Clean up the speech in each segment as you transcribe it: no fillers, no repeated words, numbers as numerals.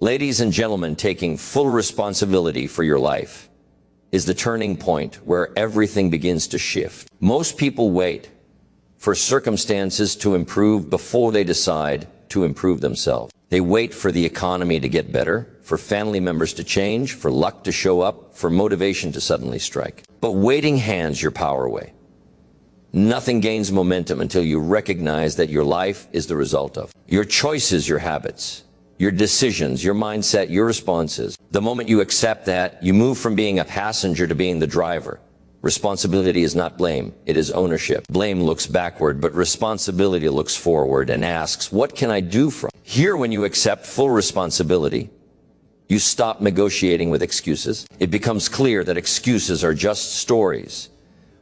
Ladies and gentlemen, taking full responsibility for your life is the turning point where everything begins to shift. Most people wait for circumstances to improve before they decide to improve themselves. They wait for the economy to get better, for family members to change, for luck to show up, for motivation to suddenly strike. But waiting hands your power away. Nothing gains momentum until you recognize that your life is the result of your choices, your habits, your decisions, your mindset, your responses. The moment you accept that, you move from being a passenger to being the driver. Responsibility is not blame, it is ownership. Blame looks backward, but responsibility looks forward and asks, what can I do from here? When you accept full responsibility, you stop negotiating with excuses. It becomes clear that excuses are just stories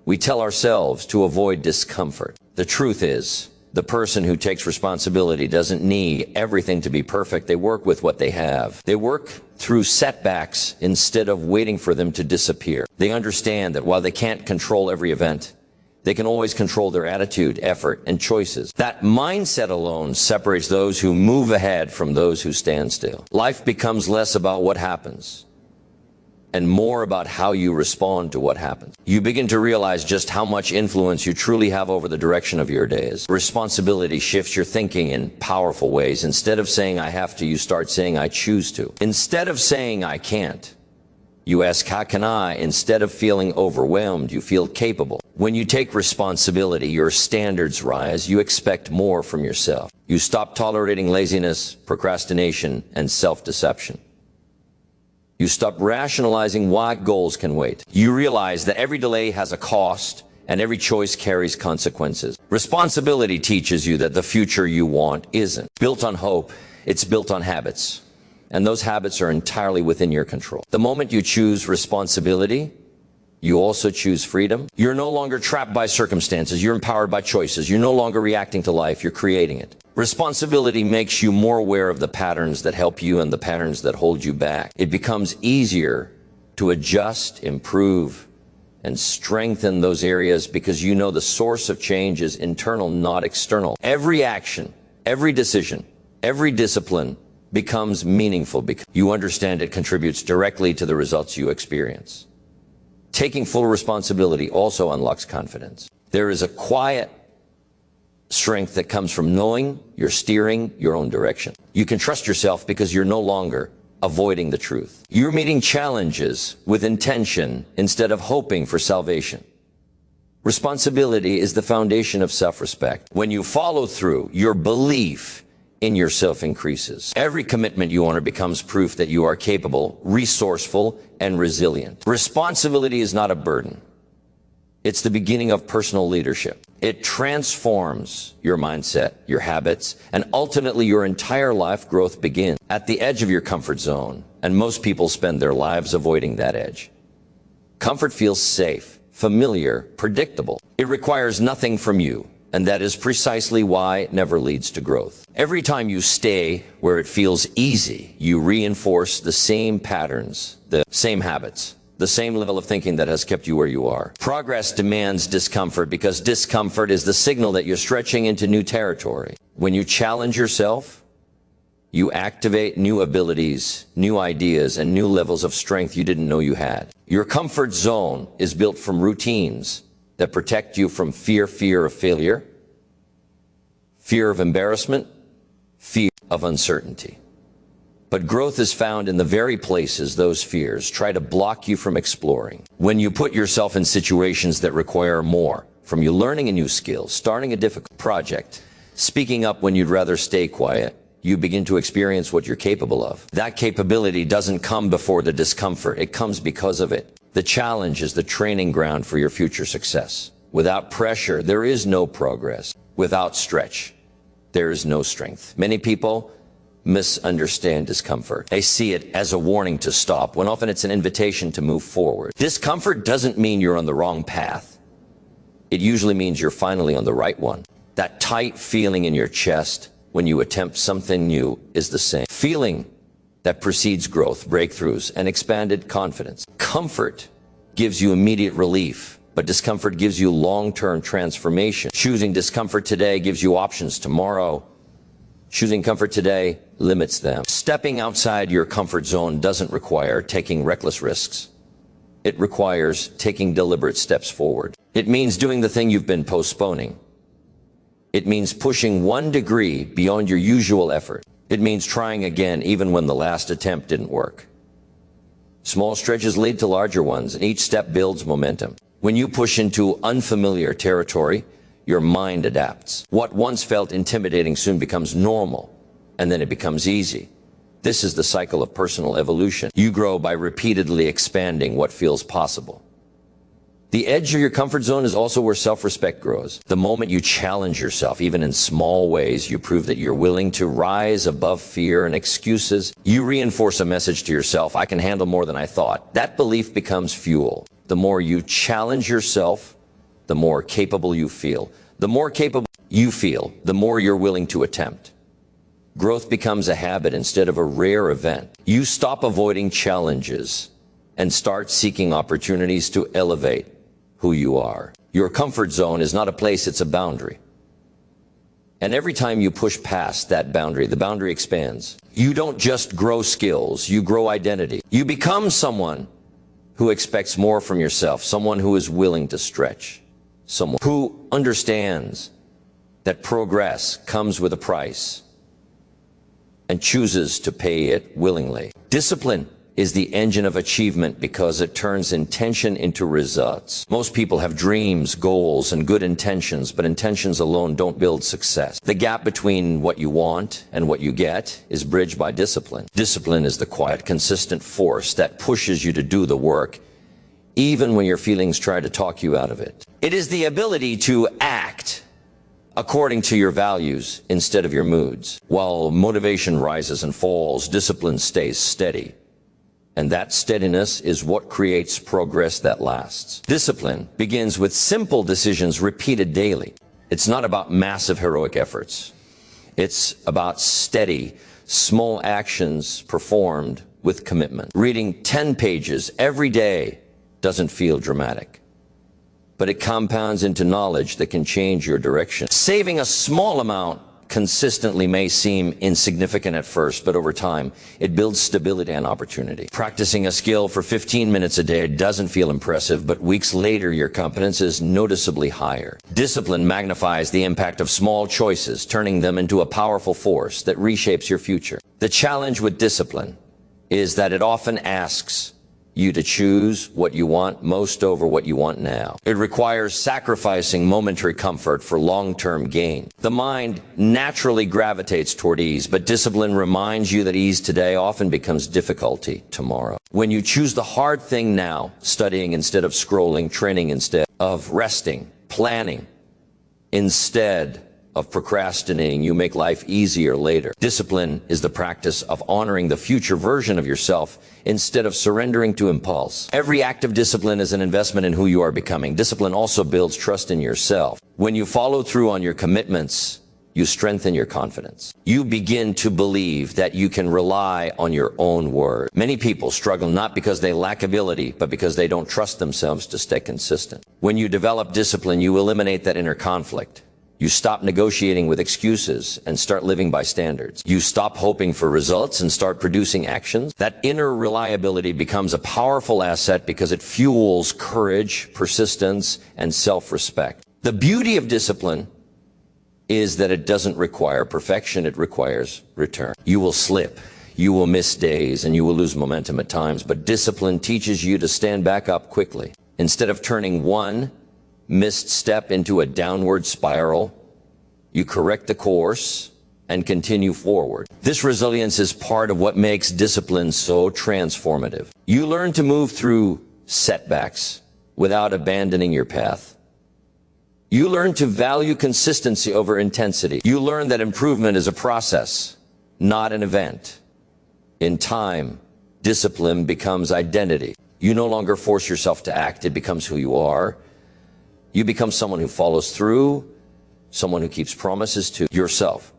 we tell ourselves to avoid discomfort. The truth is, the person who takes responsibility doesn't need everything to be perfect. They work with what they have. They work through setbacks instead of waiting for them to disappear. They understand that while they can't control every event, they can always control their attitude, effort, and choices. That mindset alone separates those who move ahead from those who stand still. Life becomes less about what happens and more about how you respond to what happens. You begin to realize just how much influence you truly have over the direction of your days. Responsibility shifts your thinking in powerful ways. Instead of saying I have to, you start saying I choose to. Instead of saying I can't, you ask how can I? Instead of feeling overwhelmed, you feel capable. When you take responsibility, your standards rise. You expect more from yourself. You stop tolerating laziness, procrastination, and self-deception. You stop rationalizing why goals can wait. You realize that every delay has a cost and every choice carries consequences. Responsibility teaches you that the future you want isn't built on hope, it's built on habits. And those habits are entirely within your control. The moment you choose responsibility, you also choose freedom. You're no longer trapped by circumstances. You're empowered by choices. You're no longer reacting to life. You're creating it. Responsibility makes you more aware of the patterns that help you and the patterns that hold you back. It becomes easier to adjust, improve, and strengthen those areas because you know the source of change is internal, not external. Every action, every decision, every discipline becomes meaningful because you understand it contributes directly to the results you experience. Taking full responsibility also unlocks confidence. There is a quiet strength that comes from knowing you're steering your own direction. You can trust yourself because you're no longer avoiding the truth. You're meeting challenges with intention instead of hoping for salvation. Responsibility is the foundation of self-respect. When you follow through, your belief in yourself increases. Every commitment you honor becomes proof that you are capable, resourceful, and resilient. Responsibility is not a burden. It's the beginning of personal leadership. It transforms your mindset, your habits, and ultimately your entire life growth begins at the edge of your comfort zone, and most people spend their lives avoiding that edge. Comfort feels safe, familiar, predictable. It requires nothing from you, and that is precisely why it never leads to growth. Every time you stay where it feels easy, you reinforce the same patterns, the same habits, the same level of thinking that has kept you where you are. Progress demands discomfort because discomfort is the signal that you're stretching into new territory. When you challenge yourself, you activate new abilities, new ideas, and new levels of strength you didn't know you had. Your comfort zone is built from routines that protect you from fear of failure, fear of embarrassment, fear of uncertainty. But growth is found in the very places those fears try to block you from exploring. When you put yourself in situations that require more, from you learning a new skill, starting a difficult project, speaking up when you'd rather stay quiet, you begin to experience what you're capable of. That capability doesn't come before the discomfort, it comes because of it. The challenge is the training ground for your future success. Without pressure, there is no progress. Without stretch, there is no strength. Many people misunderstand discomfort. They see it as a warning to stop, when often it's an invitation to move forward. Discomfort doesn't mean you're on the wrong path. It usually means you're finally on the right one. That tight feeling in your chest when you attempt something new is the same feeling that precedes growth, breakthroughs, and expanded confidence. Comfort gives you immediate relief, but discomfort gives you long-term transformation. Choosing discomfort today gives you options tomorrow. Choosing comfort today limits them. Stepping outside your comfort zone doesn't require taking reckless risks. It requires taking deliberate steps forward. It means doing the thing you've been postponing. It means pushing 1 degree beyond your usual effort. It means trying again even when the last attempt didn't work. Small stretches lead to larger ones, and each step builds momentum. When you push into unfamiliar territory, your mind adapts. What once felt intimidating soon becomes normal, and then it becomes easy. This is the cycle of personal evolution. You grow by repeatedly expanding what feels possible. The edge of your comfort zone is also where self-respect grows. The moment you challenge yourself, even in small ways, you prove that you're willing to rise above fear and excuses. You reinforce a message to yourself, I can handle more than I thought. That belief becomes fuel. The more you challenge yourself, the more capable you feel. The more capable you feel, the more you're willing to attempt. Growth becomes a habit instead of a rare event. You stop avoiding challenges and start seeking opportunities to elevate who you are. Your comfort zone is not a place, it's a boundary. And every time you push past that boundary, the boundary expands. You don't just grow skills, you grow identity. You become someone who expects more from yourself, someone who is willing to stretch, someone who understands that progress comes with a price and chooses to pay it willingly. Discipline is the engine of achievement because it turns intention into results. Most people have dreams, goals, and good intentions, but intentions alone don't build success. The gap between what you want and what you get is bridged by discipline. Discipline is the quiet, consistent force that pushes you to do the work, even when your feelings try to talk you out of it. It is the ability to act according to your values instead of your moods. While motivation rises and falls, discipline stays steady. And that steadiness is what creates progress that lasts. Discipline begins with simple decisions repeated daily. It's not about massive heroic efforts. It's about steady, small actions performed with commitment. Reading 10 pages every day doesn't feel dramatic, but it compounds into knowledge that can change your direction. Saving a small amount consistently may seem insignificant at first, but over time, it builds stability and opportunity. Practicing a skill for 15 minutes a day doesn't feel impressive, but weeks later, your competence is noticeably higher. Discipline magnifies the impact of small choices, turning them into a powerful force that reshapes your future. The challenge with discipline is that it often asks you to choose what you want most over what you want now. It requires sacrificing momentary comfort for long-term gain. The mind naturally gravitates toward ease, but discipline reminds you that ease today often becomes difficulty tomorrow. When you choose the hard thing now, studying instead of scrolling, training instead of resting, planning instead of procrastinating, you make life easier later. Discipline is the practice of honoring the future version of yourself instead of surrendering to impulse. Every act of discipline is an investment in who you are becoming. Discipline also builds trust in yourself. When you follow through on your commitments, you strengthen your confidence. You begin to believe that you can rely on your own word. Many people struggle not because they lack ability, but because they don't trust themselves to stay consistent. When you develop discipline, you eliminate that inner conflict. You stop negotiating with excuses and start living by standards. You stop hoping for results and start producing actions. That inner reliability becomes a powerful asset because it fuels courage, persistence, and self-respect. The beauty of discipline is that it doesn't require perfection, it requires return. You will slip, you will miss days, and you will lose momentum at times, but discipline teaches you to stand back up quickly. Instead of turning one missed step into a downward spiral, you correct the course and continue forward. This resilience is part of what makes discipline so transformative. You learn to move through setbacks without abandoning your path. You learn to value consistency over intensity. You learn that improvement is a process, not an event. In time, discipline becomes identity. You no longer force yourself to act, it becomes who you are. You become someone who follows through, someone who keeps promises to yourself,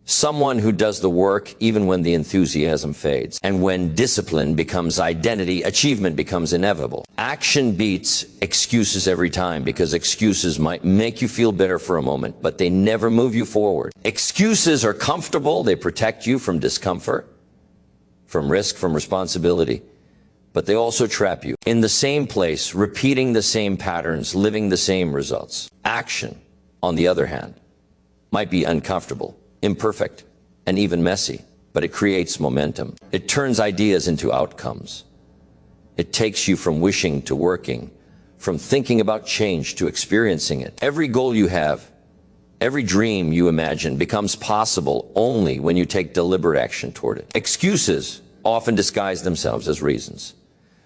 Someone who does the work even when the enthusiasm fades. And when discipline becomes identity, achievement becomes inevitable. Action beats excuses every time, because excuses might make you feel better for a moment, but they never move you forward. Excuses are comfortable. They protect you from discomfort, from risk, from responsibility. But they also trap you in the same place, repeating the same patterns, living the same results. Action, on the other hand, might be uncomfortable, imperfect, and even messy, but it creates momentum. It turns ideas into outcomes. It takes you from wishing to working, from thinking about change to experiencing it. Every goal you have, every dream you imagine becomes possible only when you take deliberate action toward it. Excuses often disguise themselves as reasons.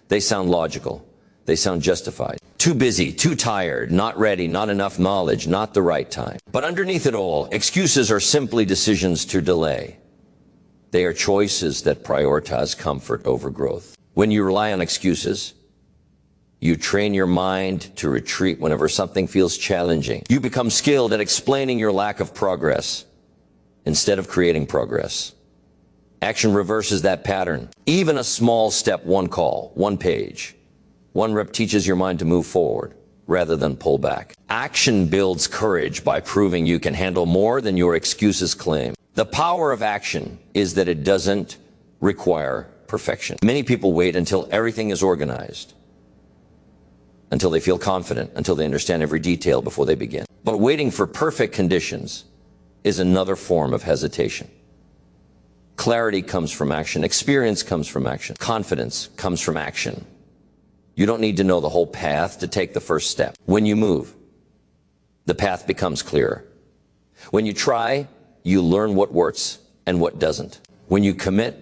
They sound logical. They sound justified. Too busy, too tired, not ready, not enough knowledge, not the right time. But underneath it all, excuses are simply decisions to delay. They are choices that prioritize comfort over growth. When you rely on excuses, you train your mind to retreat whenever something feels challenging. You become skilled at explaining your lack of progress instead of creating progress. Action reverses that pattern. Even a small step, one call, one page, one rep teaches your mind to move forward rather than pull back. Action builds courage by proving you can handle more than your excuses claim. The power of action is that it doesn't require perfection. Many people wait until everything is organized, until they feel confident, until they understand every detail before they begin. But waiting for perfect conditions is another form of hesitation. Clarity comes from action. Experience comes from action. Confidence comes from action. You don't need to know the whole path to take the first step. When you move, the path becomes clearer. When you try, you learn what works and what doesn't. When you commit,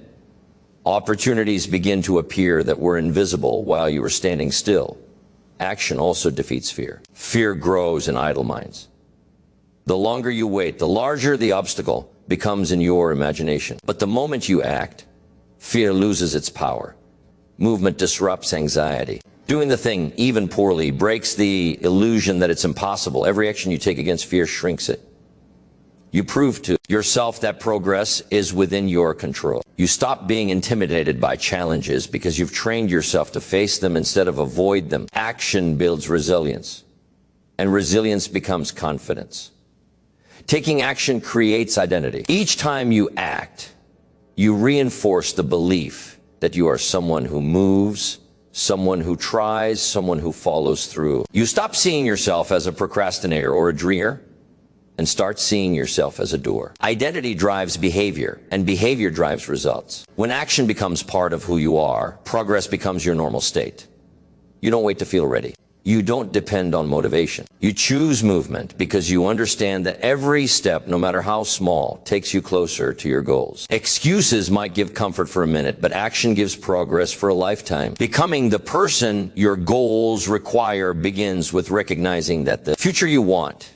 opportunities begin to appear that were invisible while you were standing still. Action also defeats fear. Fear grows in idle minds. The longer you wait, the larger the obstacle becomes in your imagination. But the moment you act, fear loses its power. Movement disrupts anxiety. Doing the thing, even poorly, breaks the illusion that it's impossible. Every action you take against fear shrinks it. You prove to yourself that progress is within your control. You stop being intimidated by challenges because you've trained yourself to face them instead of avoid them. Action builds resilience, and resilience becomes confidence. Taking action creates identity. Each time you act, you reinforce the belief that you are someone who moves, someone who tries, someone who follows through. You stop seeing yourself as a procrastinator or a dreamer and start seeing yourself as a doer. Identity drives behavior, and behavior drives results. When action becomes part of who you are, progress becomes your normal state. You don't wait to feel ready. You don't depend on motivation. You choose movement because you understand that every step, no matter how small, takes you closer to your goals. Excuses might give comfort for a minute, but action gives progress for a lifetime. Becoming the person your goals require begins with recognizing that the future you want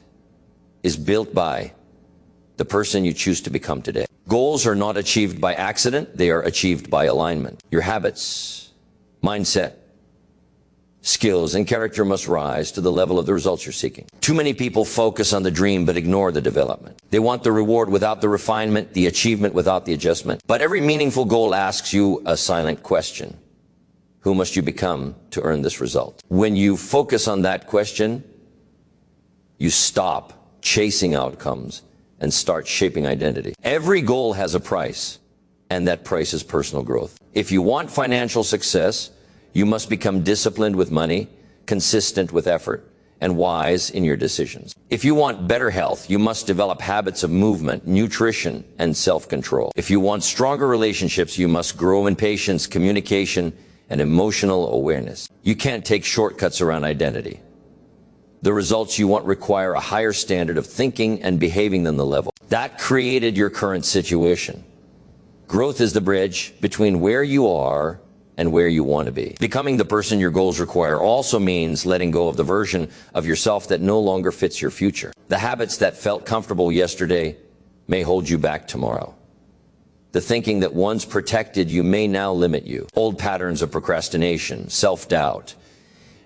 is built by the person you choose to become today. Goals are not achieved by accident. They are achieved by alignment. Your habits, mindset, skills, and character must rise to the level of the results you're seeking. Too many people focus on the dream but ignore the development. They want the reward without the refinement, the achievement without the adjustment. But every meaningful goal asks you a silent question. Who must you become to earn this result? When you focus on that question, you stop chasing outcomes and start shaping identity. Every goal has a price, and that price is personal growth. If you want financial success, you must become disciplined with money, consistent with effort, and wise in your decisions. If you want better health, you must develop habits of movement, nutrition, and self-control. If you want stronger relationships, you must grow in patience, communication, and emotional awareness. You can't take shortcuts around identity. The results you want require a higher standard of thinking and behaving than the level that created your current situation. Growth is the bridge between where you are and where you want to be. Becoming the person your goals require also means letting go of the version of yourself that no longer fits your future. The habits that felt comfortable yesterday may hold you back tomorrow. The thinking that once protected you may now limit you. Old patterns of procrastination, self-doubt,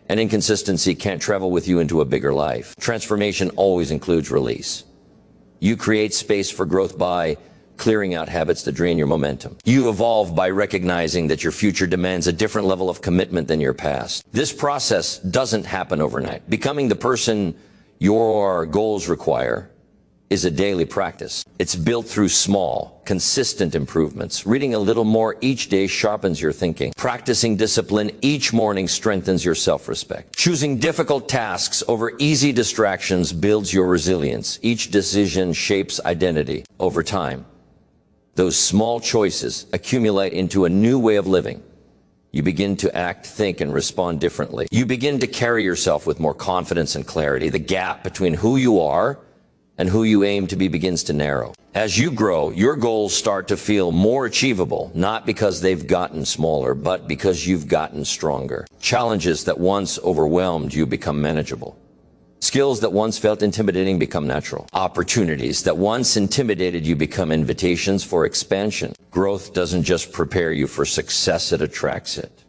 and inconsistency can't travel with you into a bigger life. Transformation always includes release. You create space for growth by clearing out habits that drain your momentum. You evolve by recognizing that your future demands a different level of commitment than your past. This process doesn't happen overnight. Becoming the person your goals require is a daily practice. It's built through small, consistent improvements. Reading a little more each day sharpens your thinking. Practicing discipline each morning strengthens your self-respect. Choosing difficult tasks over easy distractions builds your resilience. Each decision shapes identity over time. Those small choices accumulate into a new way of living. You begin to act, think, and respond differently. You begin to carry yourself with more confidence and clarity. The gap between who you are and who you aim to be begins to narrow. As you grow, your goals start to feel more achievable, not because they've gotten smaller, but because you've gotten stronger. Challenges that once overwhelmed you become manageable. Skills that once felt intimidating become natural. Opportunities that once intimidated you become invitations for expansion. Growth doesn't just prepare you for success, it attracts it.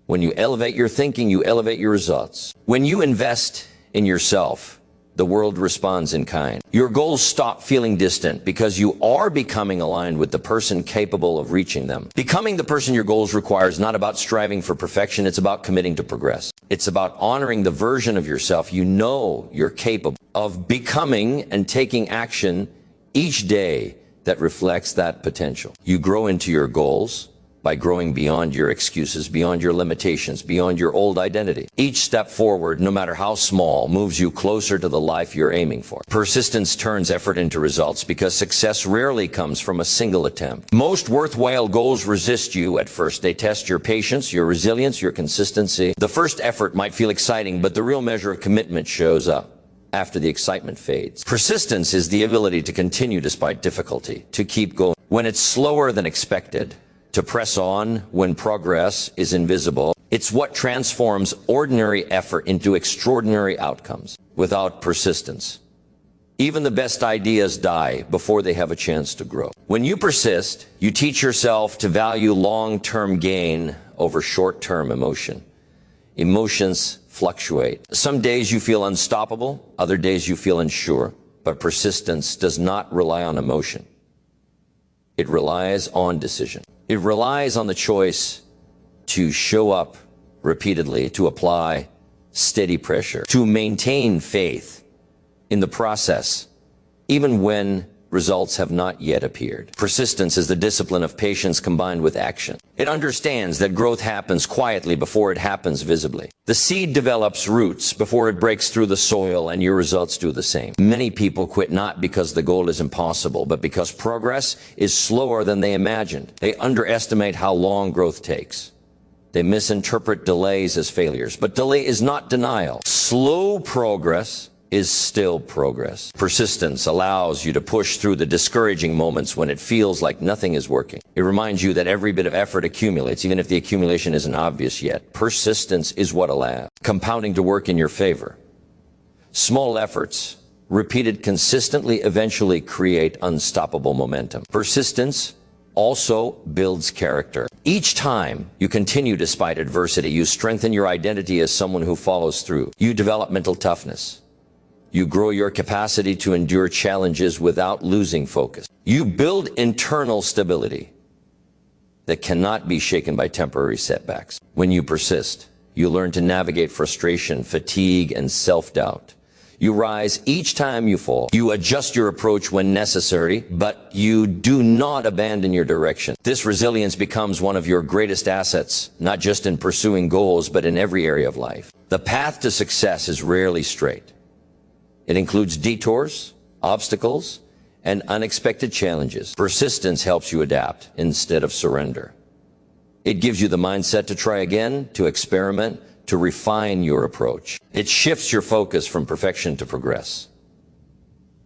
When you elevate your thinking, you elevate your results. When you invest in yourself, the world responds in kind. Your goals stop feeling distant because you are becoming aligned with the person capable of reaching them. Becoming the person your goals require is not about striving for perfection, it's about committing to progress. It's about honoring the version of yourself you know you're capable of becoming and taking action each day that reflects that potential. You grow into your goals by growing beyond your excuses, beyond your limitations, beyond your old identity. Each step forward, no matter how small, moves you closer to the life you're aiming for. Persistence turns effort into results because success rarely comes from a single attempt. Most worthwhile goals resist you at first. They test your patience, your resilience, your consistency. The first effort might feel exciting, but the real measure of commitment shows up after the excitement fades. Persistence is the ability to continue despite difficulty, to keep going when it's slower than expected, to press on when progress is invisible. It's what transforms ordinary effort into extraordinary outcomes. Without persistence, even the best ideas die before they have a chance to grow. When you persist, you teach yourself to value long-term gain over short-term emotion. Emotions fluctuate. Some days you feel unstoppable, other days you feel unsure, but persistence does not rely on emotion. It relies on decision. It relies on the choice to show up repeatedly, to apply steady pressure, to maintain faith in the process, even when results have not yet appeared. Persistence is the discipline of patience combined with action. It understands that growth happens quietly before it happens visibly. The seed develops roots before it breaks through the soil, and your results do the same. Many people quit not because the goal is impossible, but because progress is slower than they imagined. They underestimate how long growth takes. They misinterpret delays as failures, but delay is not denial. Slow progress is still progress. Persistence allows you to push through the discouraging moments when it feels like nothing is working. It reminds you that every bit of effort accumulates, even if the accumulation isn't obvious yet. Persistence is what allows compounding to work in your favor. Small efforts, repeated consistently, eventually create unstoppable momentum. Persistence also builds character. Each time you continue despite adversity, you strengthen your identity as someone who follows through. You develop mental toughness. You grow your capacity to endure challenges without losing focus. You build internal stability that cannot be shaken by temporary setbacks. When you persist, you learn to navigate frustration, fatigue, and self-doubt. You rise each time you fall. You adjust your approach when necessary, but you do not abandon your direction. This resilience becomes one of your greatest assets, not just in pursuing goals, but in every area of life. The path to success is rarely straight. It includes detours, obstacles, and unexpected challenges. Persistence helps you adapt instead of surrender. It gives you the mindset to try again, to experiment, to refine your approach. It shifts your focus from perfection to progress.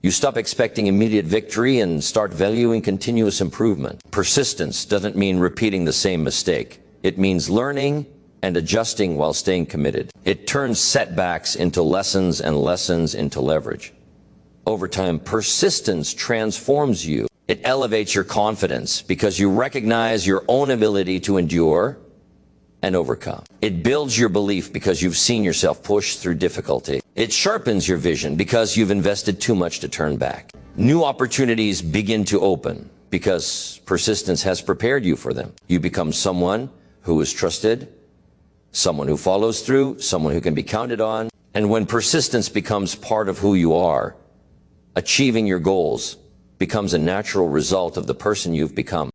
You stop expecting immediate victory and start valuing continuous improvement. Persistence doesn't mean repeating the same mistake. It means learning and adjusting while staying committed. It turns setbacks into lessons and lessons into leverage. Over time, persistence transforms you. It elevates your confidence because you recognize your own ability to endure and overcome. It builds your belief because you've seen yourself push through difficulty. It sharpens your vision because you've invested too much to turn back. New opportunities begin to open because persistence has prepared you for them. You become someone who is trusted, someone who follows through, someone who can be counted on. And when persistence becomes part of who you are, achieving your goals becomes a natural result of the person you've become.